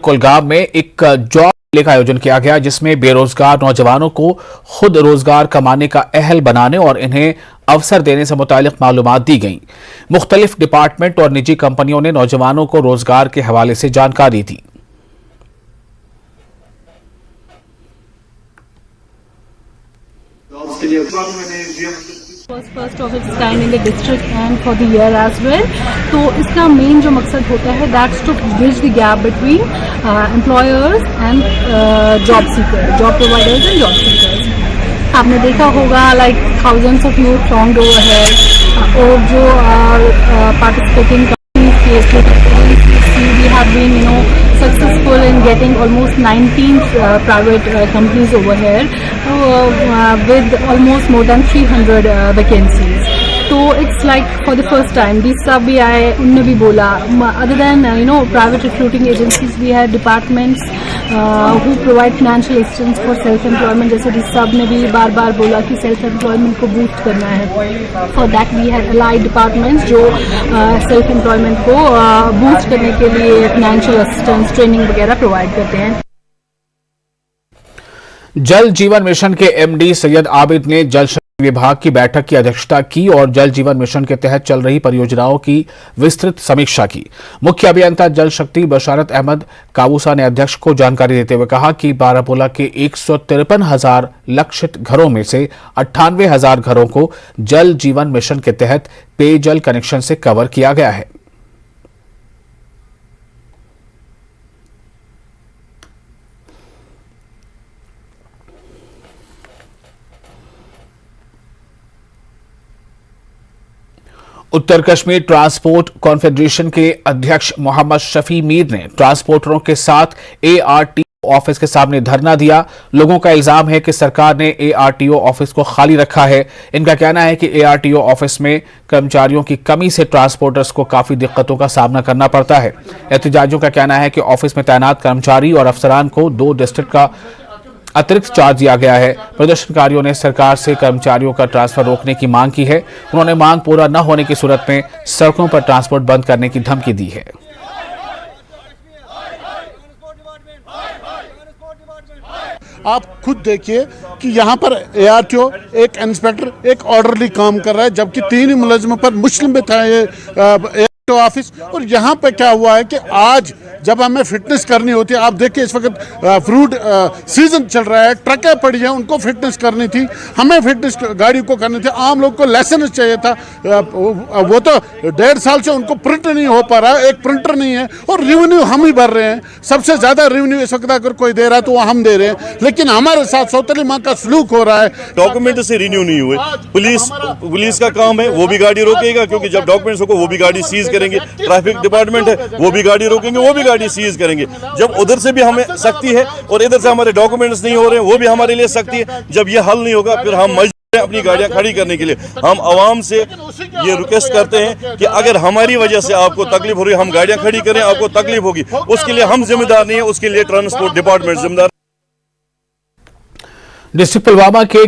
कुलगाम में एक जॉब मेले का आयोजन किया गया, जिसमें बेरोजगार नौजवानों को खुद रोजगार कमाने का अहल बनाने और इन्हें अवसर देने से मुतालिक मालूमात दी गई। मुख्तलिफ डिपार्टमेंट और निजी कंपनियों ने नौजवानों को रोजगार के हवाले से जानकारी दी। First of its kind in the district and for the year as well. तो इसका मेन जो मकसद होता है that's to bridge the gap between employers and job seeker, job providers and job seekers. आपने देखा होगा like thousands of youth from over है और जो participating we have been successful in getting almost 19 private companies over here with almost more than 300 vacancies. So it's like for the first time these सब भी आए, उनने भी बोला other than private recruiting agencies we had departments who provide financial assistance for self employment, जैसे जिस सब ने भी बार बार बोला कि self employment को boost करना है। For that we had allied departments जो self employment को boost करने के लिए financial assistance training वगैरह provide करते हैं। जल जीवन मिशन के एमडी सैयद आबिद ने जल शक्ति विभाग की बैठक की अध्यक्षता की और जल जीवन मिशन के तहत चल रही परियोजनाओं की विस्तृत समीक्षा की। मुख्य अभियंता जल शक्ति बशारत अहमद काबूसा ने अध्यक्ष को जानकारी देते हुए कहा कि बारामूला के 153,000 लक्षित घरों में से 98,000 घरों को जल जीवन मिशन के तहत पेयजल कनेक्शन से कवर किया गया है। उत्तर कश्मीर ट्रांसपोर्ट कॉन्फेडरेशन के अध्यक्ष मोहम्मद शफी मीर ने ट्रांसपोर्टरों के साथ एआरटीओ ऑफिस के सामने धरना दिया। लोगों का इल्जाम है कि सरकार ने एआरटीओ ऑफिस को खाली रखा है। इनका कहना है कि एआरटीओ ऑफिस में कर्मचारियों की कमी से ट्रांसपोर्टर्स को काफी दिक्कतों का सामना करना पड़ता है। एहतजाजियों का कहना है कि ऑफिस में तैनात कर्मचारी और अफसरान को 2 डिस्ट्रिक्ट का अतिरिक्त चार्ज दिया गया है। प्रदर्शनकारियों ने सरकार से कर्मचारियों का ट्रांसफर रोकने की मांग की है। उन्होंने मांग पूरा न होने की सूरत में सड़कों पर ट्रांसपोर्ट बंद करने की धमकी दी है। आप खुद देखिए कि यहाँ पर एआरटीओ, एक इंस्पेक्टर, एक ऑर्डरली काम कर रहा है, जबकि 3 मुलजमों पर मुस्लिम में था ये ऑफिस। और यहाँ पे क्या हुआ है कि आज जब हमें फिटनेस करनी होती है, आप देखिए इस वक्त फ्रूट सीजन चल रहा है, ट्रकें पड़ी हैं, उनको फिटनेस करनी थी, हमें फिटनेस गाड़ी को करनी थी। आम लोग को लाइसेंस चाहिए था, वो तो 1.5 साल से उनको प्रिंट नहीं हो पा रहा है, एक प्रिंटर नहीं है और रेवेन्यू हम ही भर रहे हैं। सबसे ज्यादा रेवेन्यू इस वक्त अगर कोई दे रहा है तो वो हम दे रहे हैं, लेकिन हमारे साथ सौतेली माँ का सलूक हो रहा है। डॉक्यूमेंट से रिन्यू नहीं हुए, पुलिस का काम है, वो भी गाड़ी रोकेगा, क्योंकि जब डॉक्यूमेंट्स हो वो भी गाड़ी सीज करेंगे। ट्रैफिक डिपार्टमेंट है, वो भी गाड़ी रोकेंगे, वो भी गाड़ी सीज करेंगे। जब उधर से भी हमें सख्ती है और इधर से हमारे डॉक्यूमेंट्स नहीं हो रहे हैं, वो भी हमारे लिए सख्ती है। जब ये हल नहीं होगा फिर हम मजबूर हैं अपनी गाड़ियां खड़ी करने के लिए। हम आवाम से ये रिक्वेस्ट करते हैं कि अगर हमारी वजह से आपको तकलीफ हो रही है, हम गाड़ियां खड़ी करें, आपको तकलीफ होगी, उसके लिए हम जिम्मेदार नहीं है, उसके लिए ट्रांसपोर्ट डिपार्टमेंट जिम्मेदार। डिस्ट्रिक्ट पुलवामा के